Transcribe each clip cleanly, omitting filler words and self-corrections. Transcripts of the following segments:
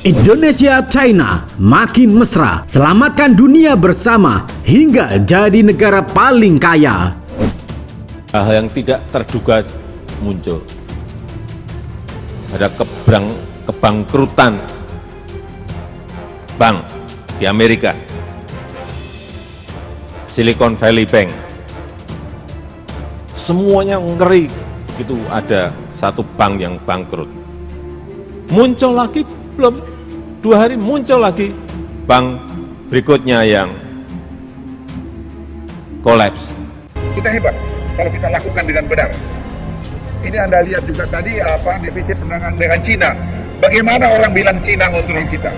Indonesia China makin mesra, selamatkan dunia bersama hingga jadi negara paling kaya. Hal yang tidak terduga muncul. Ada kebangkrutan bank di Amerika, Silicon Valley Bank. Semuanya ngeri, itu ada satu bank yang bangkrut. Muncul lagi, belum 2 hari muncul lagi bank berikutnya yang kolaps. Kita hebat kalau kita lakukan dengan benar. Ini Anda lihat juga tadi defisit perdagangan dengan Cina. Bagaimana orang bilang Cina ngontrol kita?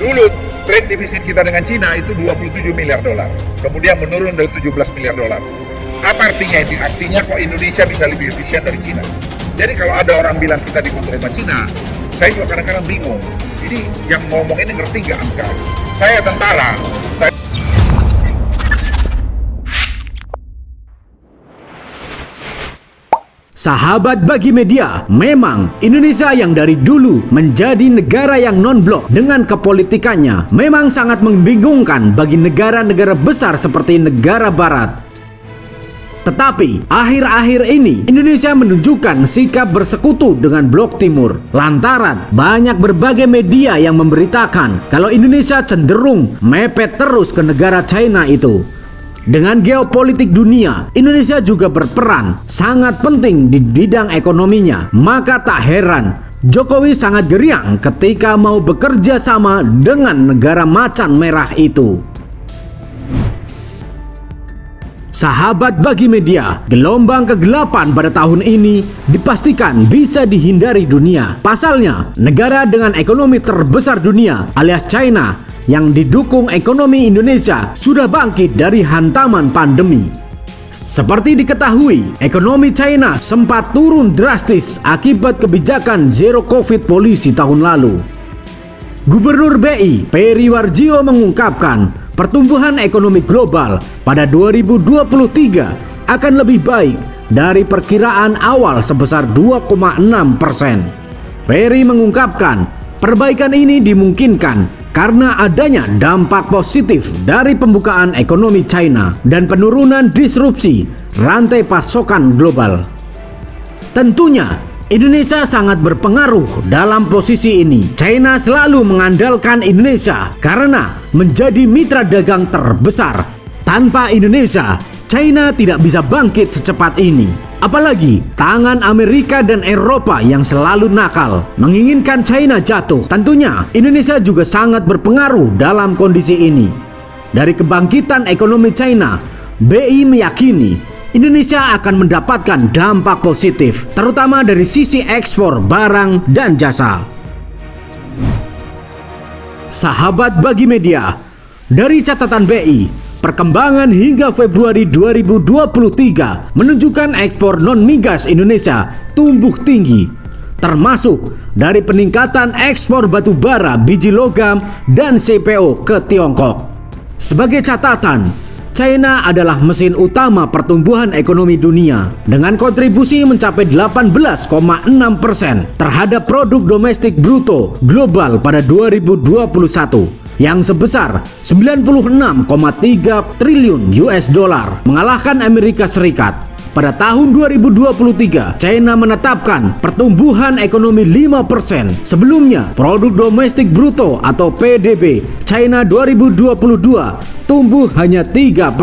Dulu trade defisit kita dengan Cina itu 27 miliar dolar. Kemudian menurun dari 17 miliar dolar. Apa artinya itu? Artinya kok Indonesia bisa lebih efisien dari Cina. Jadi kalau ada orang bilang kita dikontrol sama Cina, saya juga kadang-kadang bingung. Ini yang ngomong ini ngerti nggak angka? Saya tentara. Sahabat bagi media, memang Indonesia yang dari dulu menjadi negara yang non-blok dengan kepolitikannya memang sangat membingungkan bagi negara-negara besar seperti negara barat. Tetapi akhir-akhir ini Indonesia menunjukkan sikap bersekutu dengan blok timur lantaran banyak berbagai media yang memberitakan kalau Indonesia cenderung mepet terus ke negara China itu. Dengan geopolitik dunia, Indonesia juga berperan sangat penting di bidang ekonominya. Maka tak heran Jokowi sangat geriang ketika mau bekerja sama dengan negara macan merah itu. Sahabat bagi media, gelombang kegelapan pada tahun ini dipastikan bisa dihindari dunia. Pasalnya, negara dengan ekonomi terbesar dunia alias China yang didukung ekonomi Indonesia sudah bangkit dari hantaman pandemi. Seperti diketahui, ekonomi China sempat turun drastis akibat kebijakan zero covid policy tahun lalu. Gubernur BI Peri Warjio mengungkapkan pertumbuhan ekonomi global pada 2023 akan lebih baik dari perkiraan awal sebesar 2,6%. Peri mengungkapkan perbaikan ini dimungkinkan karena adanya dampak positif dari pembukaan ekonomi China dan penurunan disrupsi rantai pasokan global. Tentunya Indonesia sangat berpengaruh dalam posisi ini. China selalu mengandalkan Indonesia karena menjadi mitra dagang terbesar. Tanpa Indonesia, China tidak bisa bangkit secepat ini. Apalagi tangan Amerika dan Eropa yang selalu nakal menginginkan China jatuh. Tentunya Indonesia juga sangat berpengaruh dalam kondisi ini. Dari kebangkitan ekonomi China, BI meyakini Indonesia akan mendapatkan dampak positif, terutama dari sisi ekspor barang dan jasa. Sahabat bagi media, dari catatan BI, perkembangan hingga Februari 2023 menunjukkan ekspor non-migas Indonesia tumbuh tinggi, termasuk dari peningkatan ekspor batu bara, biji logam, dan CPO ke Tiongkok. Sebagai catatan, China adalah mesin utama pertumbuhan ekonomi dunia dengan kontribusi mencapai 18,6% terhadap produk domestik bruto global pada 2021 yang sebesar 96,3 triliun US dollar, mengalahkan Amerika Serikat. Pada tahun 2023, China menetapkan pertumbuhan ekonomi 5%. Sebelumnya, produk domestik bruto atau PDB China 2022 tumbuh hanya 3%.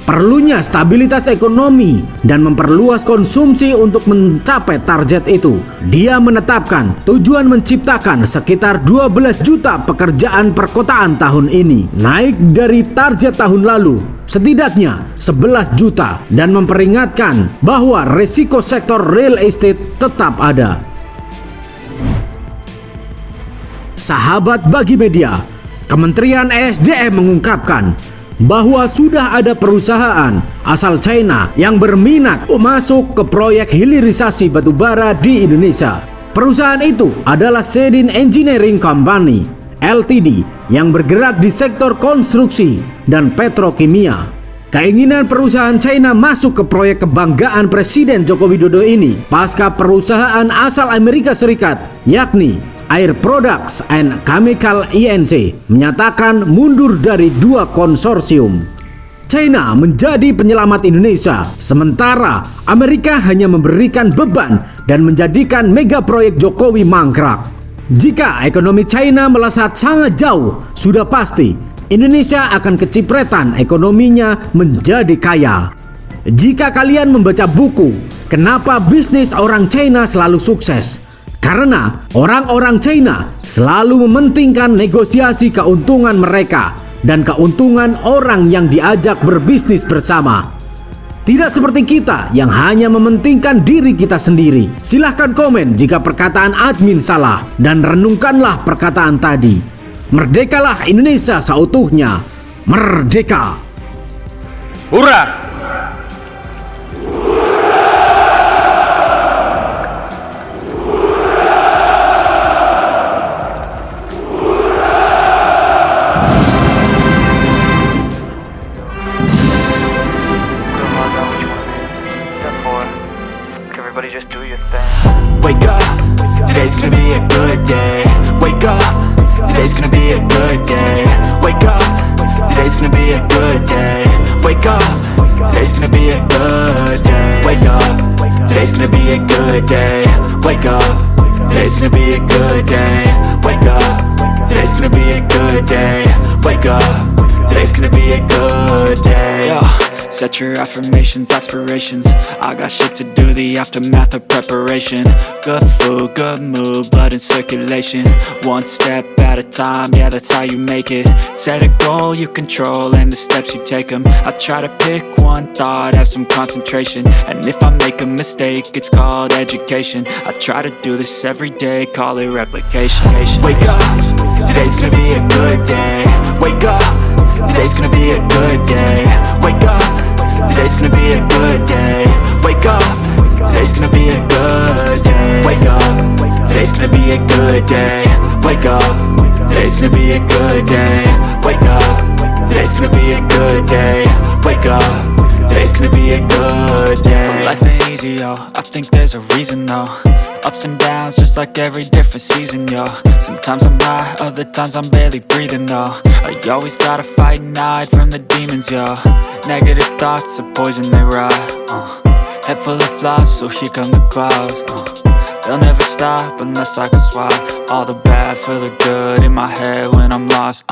Perlunya stabilitas ekonomi dan memperluas konsumsi untuk mencapai target itu. Dia menetapkan tujuan menciptakan sekitar 12 juta pekerjaan perkotaan tahun ini, naik dari target tahun lalu setidaknya 11 juta, dan memperingatkan bahwa resiko sektor real estate tetap ada. Sahabat bagi media, Kementerian ESDM mengungkapkan bahwa sudah ada perusahaan asal China yang berminat masuk ke proyek hilirisasi batubara di Indonesia. Perusahaan itu adalah Sedin Engineering Company Ltd yang bergerak di sektor konstruksi dan petrokimia. Keinginan perusahaan China masuk ke proyek kebanggaan Presiden Joko Widodo ini pasca perusahaan asal Amerika Serikat yakni Air Products and Chemical Inc. menyatakan mundur dari 2 konsorsium. China menjadi penyelamat Indonesia, sementara Amerika hanya memberikan beban dan menjadikan mega proyek Jokowi mangkrak. Jika ekonomi China melesat sangat jauh, sudah pasti Indonesia akan kecipratan ekonominya menjadi kaya. Jika kalian membaca buku, kenapa bisnis orang China selalu sukses? Karena orang-orang China selalu mementingkan negosiasi keuntungan mereka dan keuntungan orang yang diajak berbisnis bersama. Tidak seperti kita yang hanya mementingkan diri kita sendiri. Silahkan komen jika perkataan admin salah dan renungkanlah perkataan tadi. Merdekalah Indonesia seutuhnya. Merdeka! Hurra! Everybody just do your thing. Wake up, today's gonna be a good day. Wake up, today's gonna be a good day. Wake up, today's gonna be a good day. Wake up, today's gonna be a good day. Wake up, today's gonna be a good day. Wake up, today's gonna be a good day. Wake up, today's gonna be a good day. Wake up, today's gonna be a good day. Yo. Set your affirmations, aspirations. I got shit to do, the aftermath of preparation. Good food, good mood, blood in circulation. One step at a time, yeah, that's how you make it. Set a goal you control and the steps you take them. I try to pick one thought, have some concentration. And if I make a mistake, it's called education. I try to do this every day, call it replication. Wake up, today's gonna be a good day. Wake up, today's gonna be a good day. Wake up, today's gonna be a good day. Wake up, today's gonna be a good day. Wake up, today's gonna be a good day. Wake up, today's gonna be a good day. Wake up, today's gonna be a good day. Wake up, today's gonna be a good day. So life ain't easy, yo, I think there's a reason though. Ups and downs, just like every different season, yo. Sometimes I'm high, other times I'm barely breathing, though. I always gotta fight and hide from the demons, yo. Negative thoughts are poison, they rot. Head full of flies, so here come the clouds. They'll never stop unless I can swap all the bad for the good in my head when I'm lost.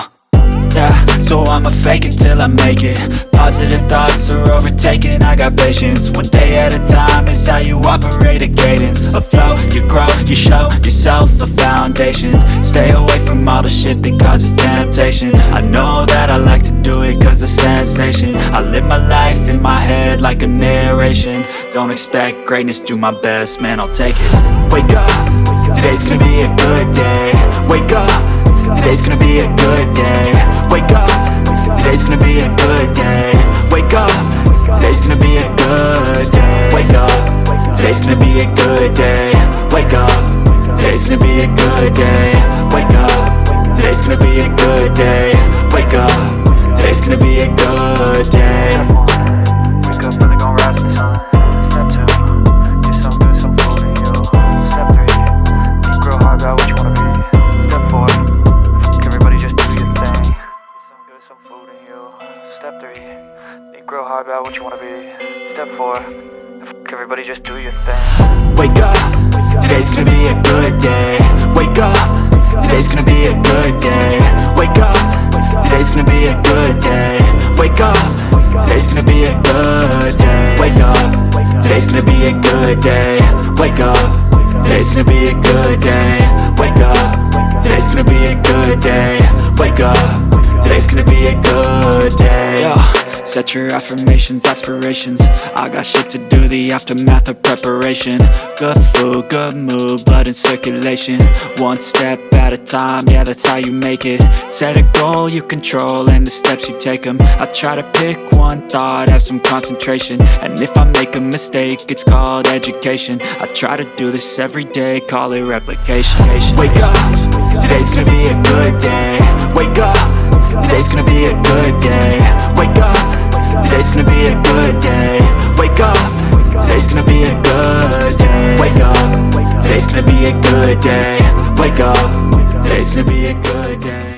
Yeah, so I'ma fake it till I make it. Positive thoughts are overtaken, I got patience. One day at a time is how you operate a cadence. Afloat, you grow, you show yourself a foundation. Stay away from all the shit that causes temptation. I know that I like to do it cause it's sensation. I live my life in my head like a narration. Don't expect greatness, do my best, man, I'll take it. Wake up, today's gonna be a good day. Wake up, today's gonna be a good day. Wake up, today's gonna be a good day. Wake up, today's gonna be a good day. Wake up, today's gonna be a good day. Wake up, today's gonna be a good day. Wake up, today's gonna be a good day. Wake up, today's gonna be a good day. Wake up, really gon' rise to the sun. Step 2, get some good, some food in you. Step 3, think real hard about what you wanna be. Step 4, everybody just do your thing. Get some good, some food in you. Step 3, think real hard about what you wanna be. Step 4, everybody just do your thing. Wake up, today's gonna be a good day. Wake up, today's gonna be a good day. Wake up, today's gonna be a good day. Wake up, today's gonna be a good day. Wake up, today's gonna be a good day. Wake up, today's gonna be a good day. Wake up, today's gonna be a good day. Wake up, today's gonna be a good day. Yo. Set your affirmations, aspirations. I got shit to do, the aftermath of preparation. Good food, good mood, blood in circulation. One step at a time, yeah, that's how you make it. Set a goal you control and the steps you take them. I try to pick one thought, have some concentration. And if I make a mistake, it's called education. I try to do this every day, call it replication. Wake up, today's gonna be a good day. Wake up, today's gonna be a good day. Wake up, today's gonna be a good day. Wake up, today's gonna be a good day. Wake up, today's gonna be a good day. Wake up, today's gonna be a good day.